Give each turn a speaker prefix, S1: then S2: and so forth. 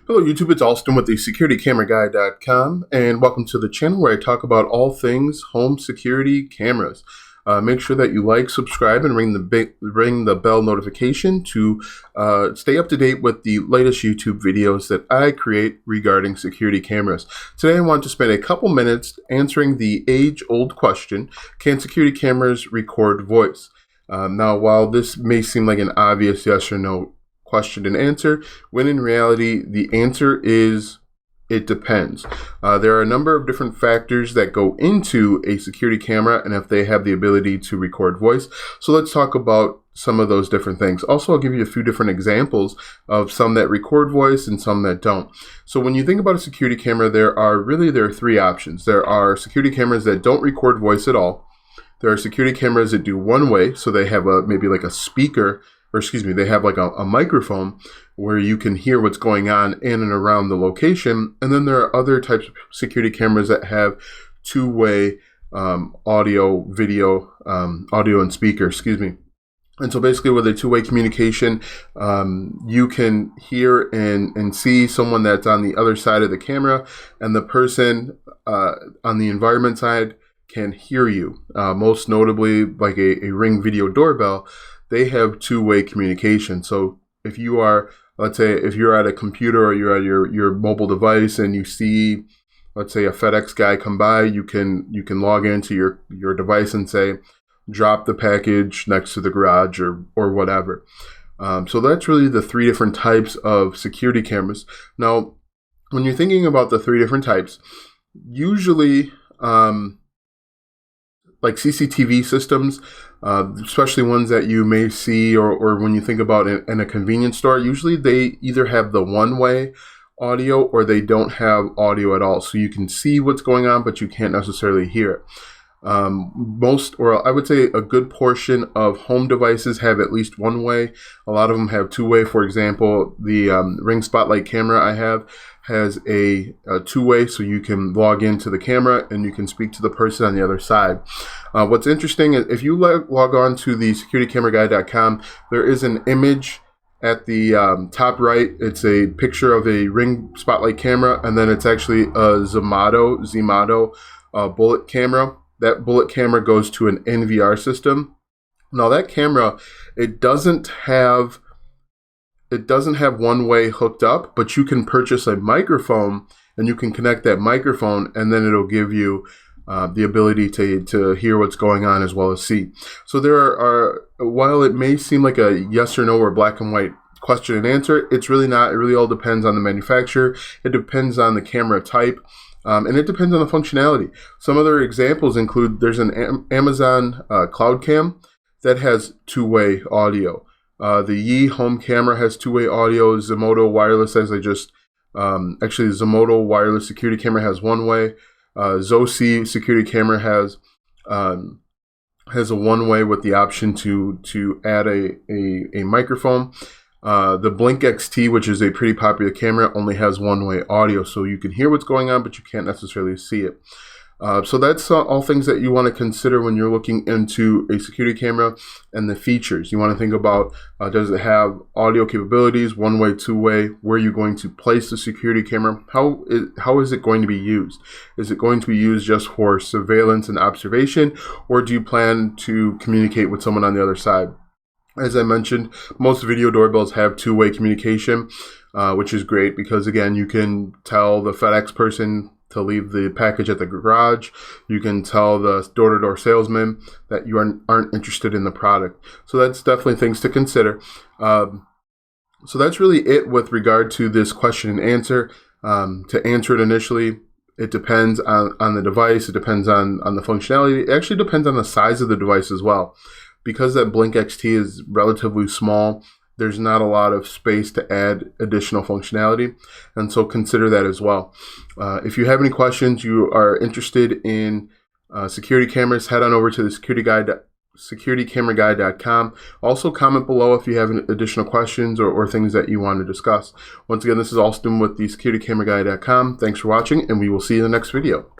S1: Hello YouTube, it's Alston with the SecurityCameraGuy.com, and welcome to the channel where I talk about all things home security cameras. Make sure that you like, subscribe, and ring the bell notification to stay up to date with the latest YouTube videos that I create regarding security cameras. Today I want to spend a couple minutes answering the age-old question, can security cameras record voice? Now, while this may seem like an obvious yes or no question and answer, when in reality the answer is it depends. There are a number of different factors that go into a security camera and if they have the ability to record voice. So let's talk about some of those different things. Also, I'll give you a few different examples of some that record voice and some that don't. So when you think about a security camera, there are three options. There are security cameras that don't record voice at all. There are security cameras that do one way, so they have maybe like a speaker, or excuse me, they have like a microphone where you can hear what's going on in and around the location. And then there are other types of security cameras that have two-way audio, video, audio and speaker, excuse me. And so basically with a two-way communication, you can hear and see someone that's on the other side of the camera, and the person on the environment side can hear you. Most notably, like a Ring video doorbell, they have two-way communication. So if you are, let's say, if you're at a computer or you're at your mobile device and you see, let's say, a FedEx guy come by, you can log into your device and say, drop the package next to the garage or whatever. So that's really the three different types of security cameras. Now, when you're thinking about the three different types, usually like CCTV systems, especially ones that you may see or when you think about it in a convenience store, usually they either have the one-way audio or they don't have audio at all. So you can see what's going on, but you can't necessarily hear it. I would say a good portion of home devices have at least one way. A lot of them have two-way. For example, the Ring Spotlight camera I have has a two-way, so you can log into the camera and you can speak to the person on the other side. What's interesting is if you log on to the SecurityCameraGuy.com, there is an image at the top right. It's a picture of a Ring Spotlight camera, and then it's actually a Zemato bullet camera. That bullet camera goes to an NVR system. Now that camera, it doesn't have one way hooked up, but you can purchase a microphone and you can connect that microphone, and then it'll give you the ability to hear what's going on as well as see. So there are, while it may seem like a yes or no or black and white question and answer, it's really not. It really all depends on the manufacturer. It depends on the camera type. And it depends on the functionality. Some other examples include there's an Amazon Cloud Cam that has two-way audio. The Yi home camera has two-way audio. Zomoto wireless, actually Zomoto wireless security camera has one-way. Zosi security camera has a one-way with the option to add a microphone. The Blink XT, which is a pretty popular camera, only has one-way audio, so you can hear what's going on, but you can't necessarily see it. So that's all things that you want to consider when you're looking into a security camera and the features. You want to think about, does it have audio capabilities, one-way, two-way? Where are you going to place the security camera? How is it going to be used? Is it going to be used just for surveillance and observation, or do you plan to communicate with someone on the other side? As I mentioned, most video doorbells have two-way communication, which is great because, again, you can tell the FedEx person to leave the package at the garage. You can tell the door-to-door salesman that you aren't interested in the product. So that's definitely things to consider. So that's really it with regard to this question and answer. To answer it initially, it depends on the device. It depends on the functionality. It actually depends on the size of the device as well. Because that Blink XT is relatively small, there's not a lot of space to add additional functionality, and so consider that as well. If you have any questions, you are interested in security cameras, head on over to the SecurityCameraGuy.com. Also comment below if you have any additional questions or things that you want to discuss. Once again, this is Alston with the SecurityCameraGuy.com. Thanks for watching, and we will see you in the next video.